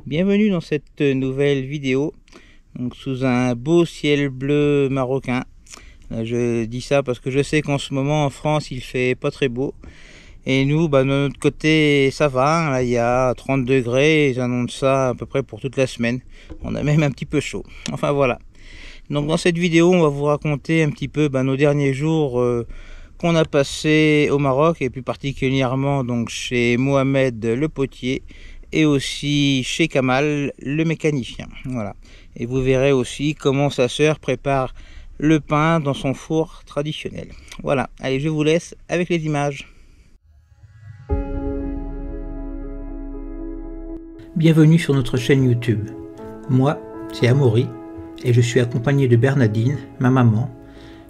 Bienvenue dans cette nouvelle vidéo, donc sous un beau ciel bleu marocain. Je dis ça parce que je sais qu'en ce moment en France il fait pas très beau. Et nous, de notre côté, ça va, hein. Là il y a 30 degrés et ils annoncent ça à peu près pour toute la semaine. On a même un petit peu chaud. Enfin voilà. Donc dans cette vidéo, on va vous raconter un petit peu nos derniers jours qu'on a passé au Maroc, et plus particulièrement donc chez Mohamed le potier et aussi chez Kamal le mécanicien. Voilà. Et vous verrez aussi comment sa sœur prépare le pain dans son four traditionnel. Voilà, allez, je vous laisse avec les images. Bienvenue sur notre chaîne YouTube. Moi, c'est Amaury et je suis accompagné de Bernadine, ma maman,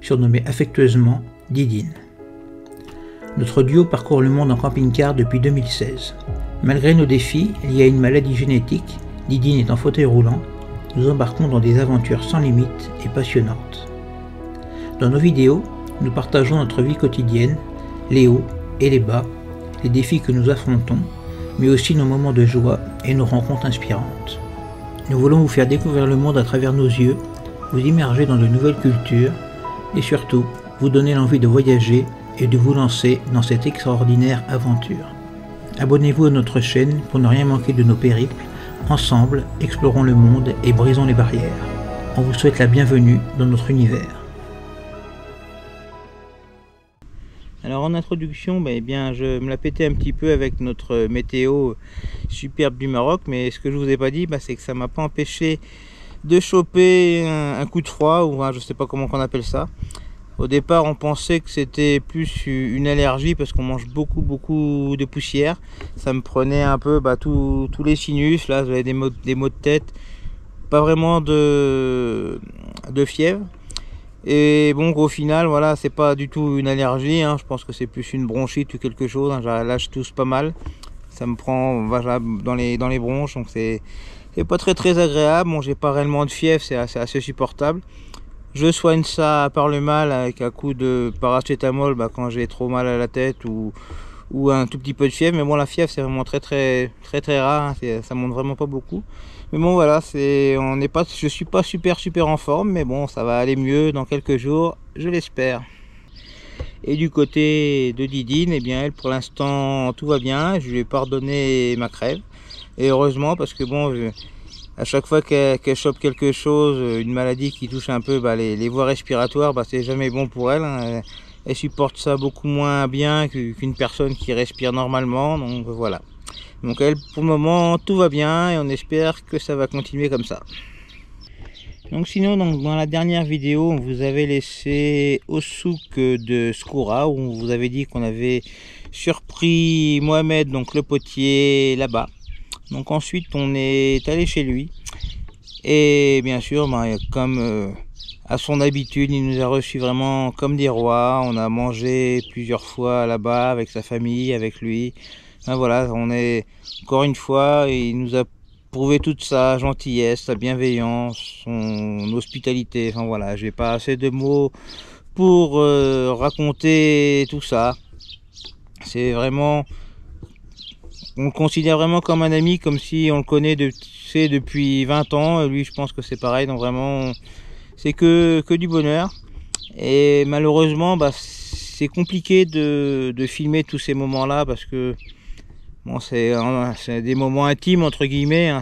surnommée affectueusement Didine. Notre duo parcourt le monde en camping-car depuis 2016. Malgré nos défis liés à une maladie génétique, Didine est en fauteuil roulant, nous embarquons dans des aventures sans limite et passionnantes. Dans nos vidéos, nous partageons notre vie quotidienne, les hauts et les bas, les défis que nous affrontons, mais aussi nos moments de joie et nos rencontres inspirantes. Nous voulons vous faire découvrir le monde à travers nos yeux, vous immerger dans de nouvelles cultures et surtout vous donner l'envie de voyager et de vous lancer dans cette extraordinaire aventure. Abonnez-vous à notre chaîne pour ne rien manquer de nos périples. Ensemble, explorons le monde et brisons les barrières. On vous souhaite la bienvenue dans notre univers. Alors en introduction, je me la pétais un petit peu avec notre météo superbe du Maroc, mais ce que je vous ai pas dit, c'est que ça m'a pas empêché de choper un coup de froid, ou je sais pas comment on appelle ça. Au départ, on pensait que c'était plus une allergie parce qu'on mange beaucoup de poussière. Ça me prenait un peu tous les sinus, là j'avais des maux de tête, pas vraiment de fièvre. Et bon, au final, voilà, c'est pas du tout une allergie, hein. Je pense que c'est plus une bronchite ou quelque chose, hein. Là, je tousse pas mal. Ça me prend dans les bronches, donc c'est pas très agréable. Bon, j'ai pas réellement de fièvre, c'est assez supportable. Je soigne ça par le mal avec un coup de paracétamol quand j'ai trop mal à la tête ou un tout petit peu de fièvre. Mais bon, la fièvre, c'est vraiment très rare, hein. Ça monte vraiment pas beaucoup. Mais bon, voilà, je suis pas super en forme, mais bon, ça va aller mieux dans quelques jours, je l'espère. Et du côté de Didine, elle, pour l'instant, tout va bien. Je lui ai pardonné ma crève. Et heureusement, parce que bon, à chaque fois qu'elle chope quelque chose, une maladie qui touche un peu les voies respiratoires, c'est jamais bon pour elle, hein. Elle supporte ça beaucoup moins bien qu'une personne qui respire normalement, donc voilà. Donc elle, pour le moment, tout va bien et on espère que ça va continuer comme ça. Donc sinon, dans la dernière vidéo, on vous avait laissé au souk de Skoura, où on vous avait dit qu'on avait surpris Mohamed, donc le potier, là-bas. Donc ensuite, on est allé chez lui. Et bien sûr, comme à son habitude, il nous a reçus vraiment comme des rois. On a mangé plusieurs fois là-bas avec sa famille, avec lui. Voilà, on est encore une fois, il nous a prouvé toute sa gentillesse, sa bienveillance, son hospitalité. Enfin voilà, j'ai pas assez de mots pour raconter tout ça. C'est vraiment, on le considère vraiment comme un ami, comme si on le connaît depuis 20 ans. Lui, je pense que c'est pareil, donc vraiment, c'est que du bonheur. Et malheureusement, c'est compliqué de filmer tous ces moments-là parce que bon, c'est des moments intimes entre guillemets, hein.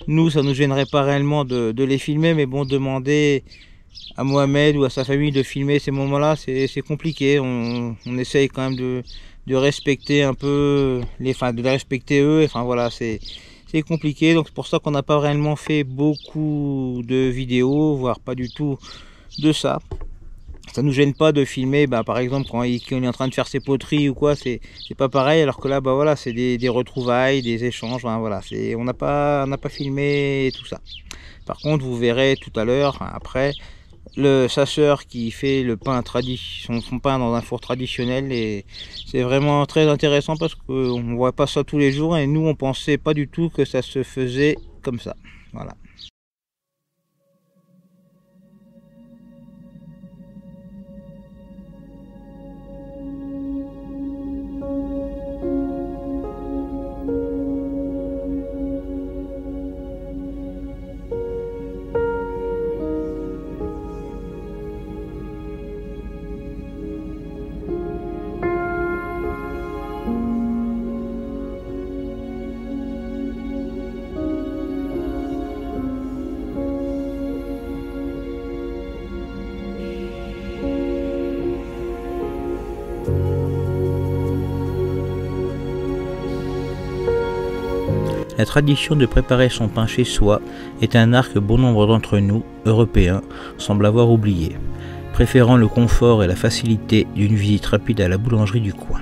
Nous, ça nous gênerait pas réellement de les filmer, mais bon, demander à Mohamed ou à sa famille de filmer ces moments-là, c'est compliqué. On essaye quand même de respecter un peu de les respecter eux. Enfin voilà, c'est compliqué. Donc c'est pour ça qu'on n'a pas réellement fait beaucoup de vidéos, voire pas du tout de ça. Ça nous gêne pas de filmer, par exemple quand il est en train de faire ses poteries ou quoi, c'est pas pareil, alors que là voilà, c'est des retrouvailles, des échanges, voilà, on n'a pas filmé tout ça. Par contre, vous verrez tout à l'heure, après, sa sœur qui fait le pain son pain dans un four traditionnel, et c'est vraiment très intéressant parce qu'on voit pas ça tous les jours, et nous on pensait pas du tout que ça se faisait comme ça. Voilà. la tradition de préparer son pain chez soi est un art que bon nombre d'entre nous, Européens, semblent avoir oublié, préférant le confort et la facilité d'une visite rapide à la boulangerie du coin.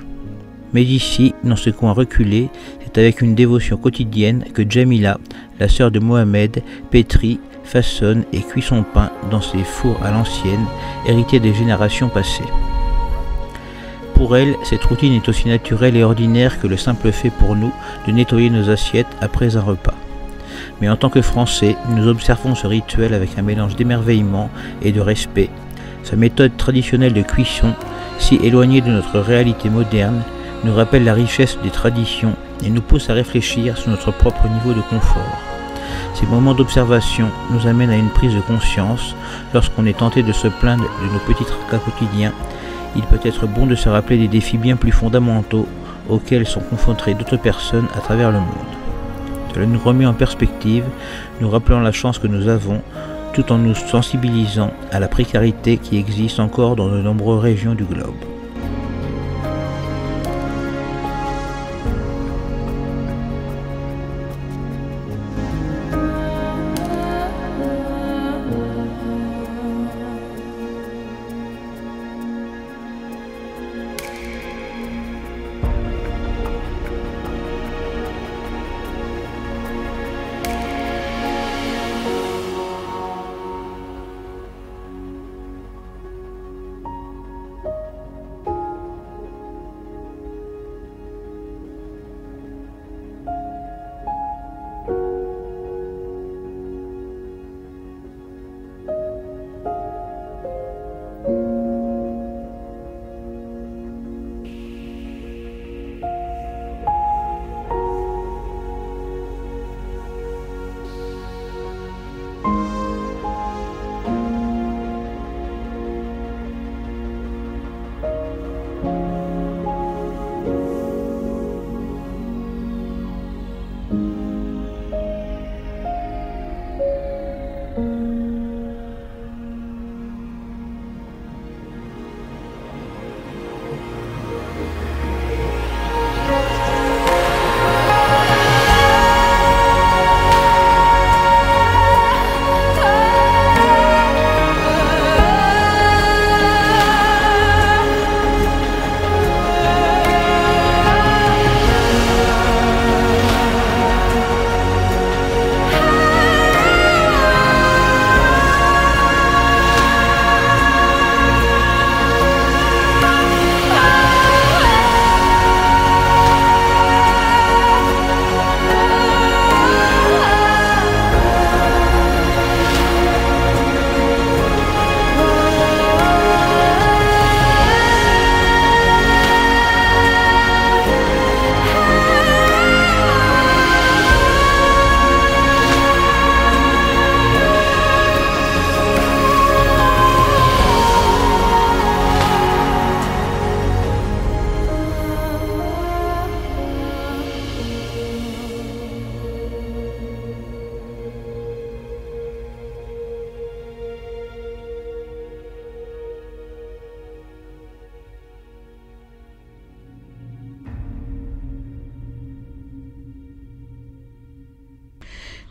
Mais ici, dans ce coin reculé, c'est avec une dévotion quotidienne que Jamila, la sœur de Mohamed, pétrit, façonne et cuit son pain dans ses fours à l'ancienne, hérités des générations passées. Pour elle, cette routine est aussi naturelle et ordinaire que le simple fait pour nous de nettoyer nos assiettes après un repas. Mais en tant que Français, nous observons ce rituel avec un mélange d'émerveillement et de respect. Sa méthode traditionnelle de cuisson, si éloignée de notre réalité moderne, nous rappelle la richesse des traditions et nous pousse à réfléchir sur notre propre niveau de confort. Ces moments d'observation nous amènent à une prise de conscience. Lorsqu'on est tenté de se plaindre de nos petits tracas quotidiens, il peut être bon de se rappeler des défis bien plus fondamentaux auxquels sont confrontées d'autres personnes à travers le monde. Cela nous remet en perspective, nous rappelant la chance que nous avons, tout en nous sensibilisant à la précarité qui existe encore dans de nombreuses régions du globe.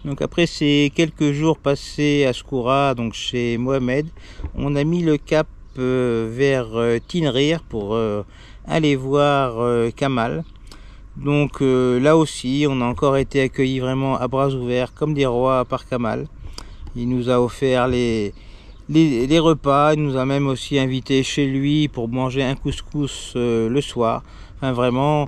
Donc après ces quelques jours passés à Skhoura, donc chez Mohamed, on a mis le cap vers Tinrir pour aller voir Kamal. Donc là aussi, on a encore été accueillis vraiment à bras ouverts comme des rois par Kamal. Il nous a offert les repas, il nous a même aussi invités chez lui pour manger un couscous le soir. Enfin vraiment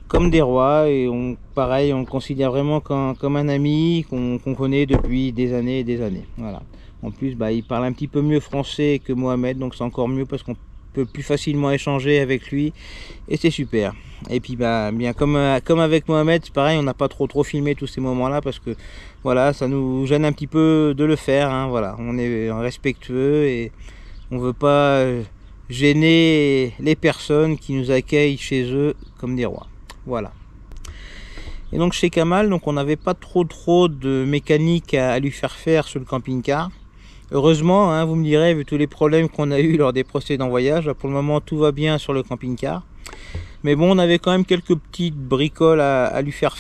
comme des rois, et pareil, on le considère vraiment comme un ami qu'on connaît depuis des années et des années. Voilà. En plus, il parle un petit peu mieux français que Mohamed, donc c'est encore mieux parce qu'on peut plus facilement échanger avec lui et c'est super. Et puis bien comme avec Mohamed, c'est pareil, on n'a pas trop filmé tous ces moments-là parce que voilà, ça nous gêne un petit peu de le faire. Hein, voilà, on est respectueux et on veut pas gêner les personnes qui nous accueillent chez eux comme des rois. Voilà. Et donc chez Kamal, donc on n'avait pas trop de mécanique à lui faire sur le camping-car. Heureusement, hein, vous me direz, vu tous les problèmes qu'on a eu lors des précédents voyages, pour le moment tout va bien sur le camping-car. Mais bon, on avait quand même quelques petites bricoles à lui faire.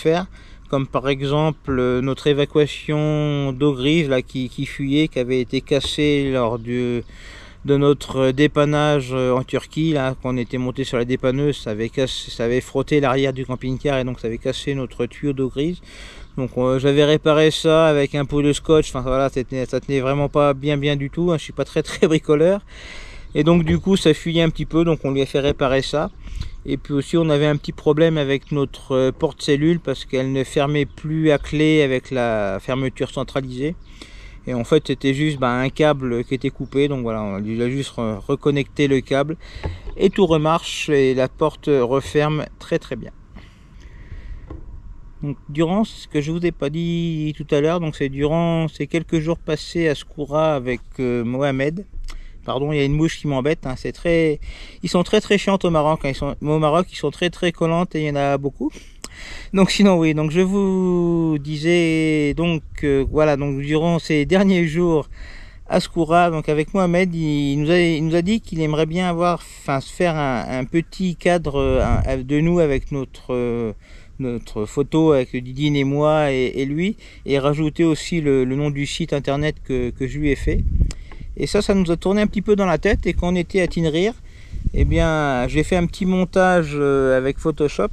comme par exemple notre évacuation d'eau grise là, qui fuyait, qui avait été cassée lors de notre dépannage en Turquie, là, quand on était monté sur la dépanneuse, ça avait frotté l'arrière du camping-car et donc ça avait cassé notre tuyau d'eau grise. Donc j'avais réparé ça avec un pot de scotch, enfin voilà, ça tenait vraiment pas bien du tout, hein, je suis pas très bricoleur. Et donc du coup ça fuyait un petit peu, donc on lui a fait réparer ça. Et puis aussi on avait un petit problème avec notre porte-cellule parce qu'elle ne fermait plus à clé avec la fermeture centralisée. Et en fait c'était juste un câble qui était coupé, donc voilà, on lui a juste reconnecté le câble et tout remarche et la porte referme très bien. Donc durant ce que je vous ai pas dit tout à l'heure, donc c'est durant ces quelques jours passés à Skoura avec Mohamed. Pardon, il y a une mouche qui m'embête, hein, ils sont très chiantes au Maroc, hein, au Maroc ils sont très collantes et il y en a beaucoup. Donc sinon oui, donc je vous disais donc voilà, donc durant ces derniers jours à Skoura, donc avec Mohamed, il nous a dit qu'il aimerait bien faire un petit cadre de nous avec notre photo avec Didine et moi et lui, et rajouter aussi le nom du site internet que je lui ai fait. Et ça nous a tourné un petit peu dans la tête, et quand on était à Tinrir, eh bien j'ai fait un petit montage avec Photoshop,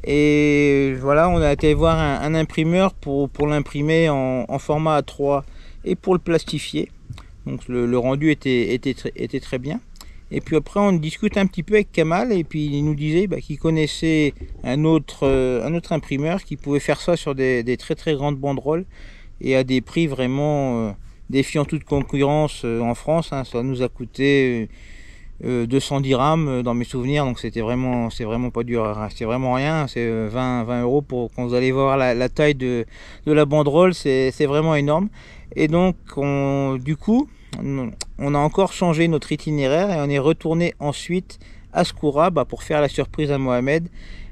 et voilà, on a été voir un imprimeur pour l'imprimer en format A3 et pour le plastifier. Donc le rendu était très bien. Et puis après on discute un petit peu avec Kamal, et puis il nous disait qu'il connaissait un autre imprimeur qui pouvait faire ça sur des très grandes banderoles et à des prix vraiment défiant toute concurrence en France, hein. Ça nous a coûté 210 dirhams dans mes souvenirs, donc c'est vraiment pas dur, c'est vraiment rien, c'est 20 euros pour quand vous allez voir la taille de la banderole, c'est vraiment énorme. Et donc du coup on a encore changé notre itinéraire et on est retourné ensuite à Skoura pour faire la surprise à Mohamed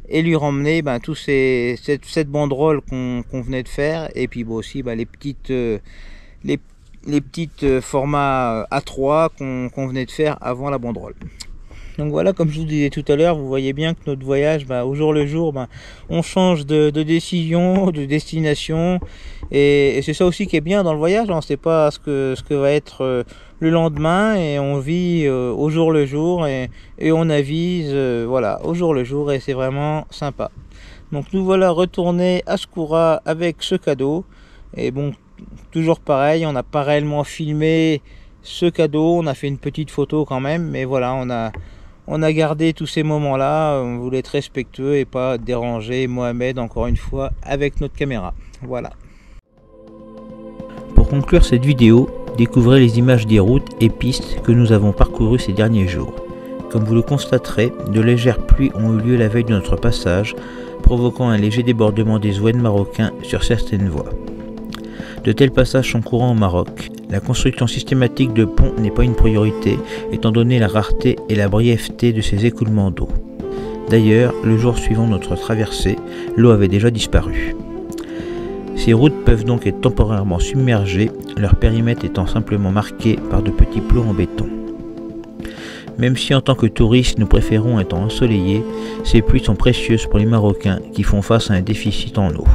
et lui ramener cette banderole qu'on venait de faire, et puis aussi les petites formats A3 qu'on venait de faire avant la banderole. Donc voilà, comme je vous disais tout à l'heure, vous voyez bien que notre voyage, au jour le jour, on change de décision, de destination, et c'est ça aussi qui est bien dans le voyage, on ne sait pas ce que va être le lendemain, et on vit au jour le jour, et on avise voilà, au jour le jour, et c'est vraiment sympa. Donc nous voilà retournés à Skoura avec ce cadeau, et bon, toujours pareil, on n'a pas réellement filmé ce cadeau, on a fait une petite photo quand même, mais voilà, on a gardé tous ces moments-là, on voulait être respectueux et pas déranger Mohamed encore une fois avec notre caméra. Voilà. Pour conclure cette vidéo, découvrez les images des routes et pistes que nous avons parcourues ces derniers jours. Comme vous le constaterez, de légères pluies ont eu lieu la veille de notre passage, provoquant un léger débordement des oueds marocains sur certaines voies. De tels passages sont courants au Maroc. La construction systématique de ponts n'est pas une priorité, étant donné la rareté et la brièveté de ces écoulements d'eau. D'ailleurs, le jour suivant notre traversée, l'eau avait déjà disparu. Ces routes peuvent donc être temporairement submergées, leur périmètre étant simplement marqué par de petits plots en béton. Même si en tant que touristes nous préférons être ensoleillés, ces pluies sont précieuses pour les Marocains qui font face à un déficit en eau.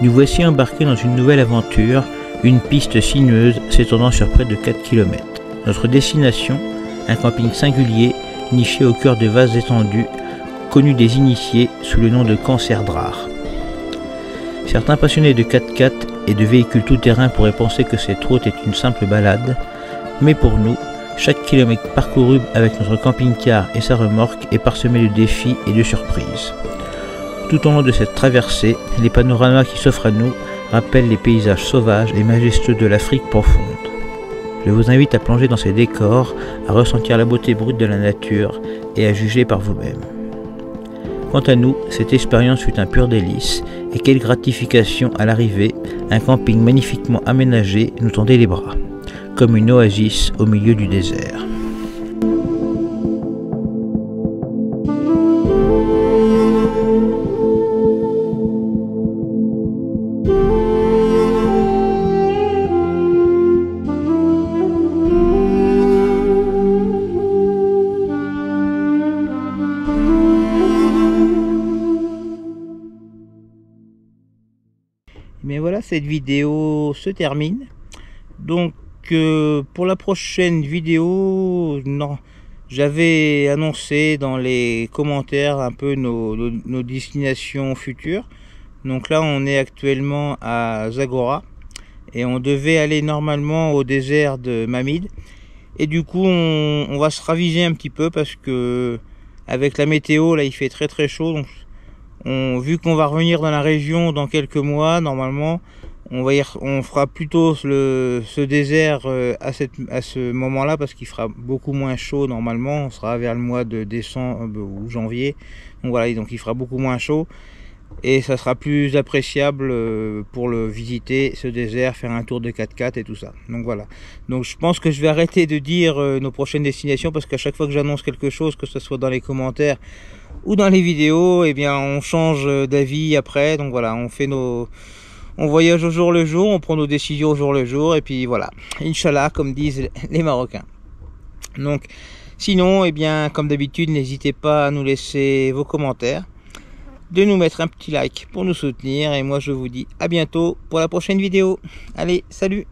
Nous voici embarqués dans une nouvelle aventure, une piste sinueuse s'étendant sur près de 4 km. Notre destination, un camping singulier, niché au cœur de vastes étendues, connu des initiés sous le nom de Camp Serdrar. Certains passionnés de 4x4 et de véhicules tout-terrain pourraient penser que cette route est une simple balade, mais pour nous, chaque kilomètre parcouru avec notre camping-car et sa remorque est parsemé de défis et de surprises. Tout au long de cette traversée, les panoramas qui s'offrent à nous rappellent les paysages sauvages et majestueux de l'Afrique profonde. Je vous invite à plonger dans ces décors, à ressentir la beauté brute de la nature et à juger par vous-même. Quant à nous, cette expérience fut un pur délice, et quelle gratification à l'arrivée, un camping magnifiquement aménagé nous tendait les bras, comme une oasis au milieu du désert. Mais voilà, cette vidéo se termine. Donc pour la prochaine vidéo, non, j'avais annoncé dans les commentaires un peu nos destinations futures. Donc là on est actuellement à Zagora et on devait aller normalement au désert de Mamid. Et du coup on va se raviser un petit peu parce que avec la météo là il fait très chaud. Donc vu qu'on va revenir dans la région dans quelques mois, normalement on fera plutôt ce désert à ce moment là, parce qu'il fera beaucoup moins chaud normalement. On sera vers le mois de décembre ou janvier, donc voilà, donc il fera beaucoup moins chaud et ça sera plus appréciable pour le visiter, ce désert, faire un tour de 4x4 et tout ça. Donc voilà, donc je pense que je vais arrêter de dire nos prochaines destinations, parce qu'à chaque fois que j'annonce quelque chose, que ce soit dans les commentaires ou dans les vidéos, eh bien on change d'avis après. Donc voilà, on voyage au jour le jour, on prend nos décisions au jour le jour, et puis voilà, Inch'Allah, comme disent les Marocains. Donc sinon, eh bien comme d'habitude, n'hésitez pas à nous laisser vos commentaires, de nous mettre un petit like pour nous soutenir, et moi je vous dis à bientôt pour la prochaine vidéo. Allez, salut!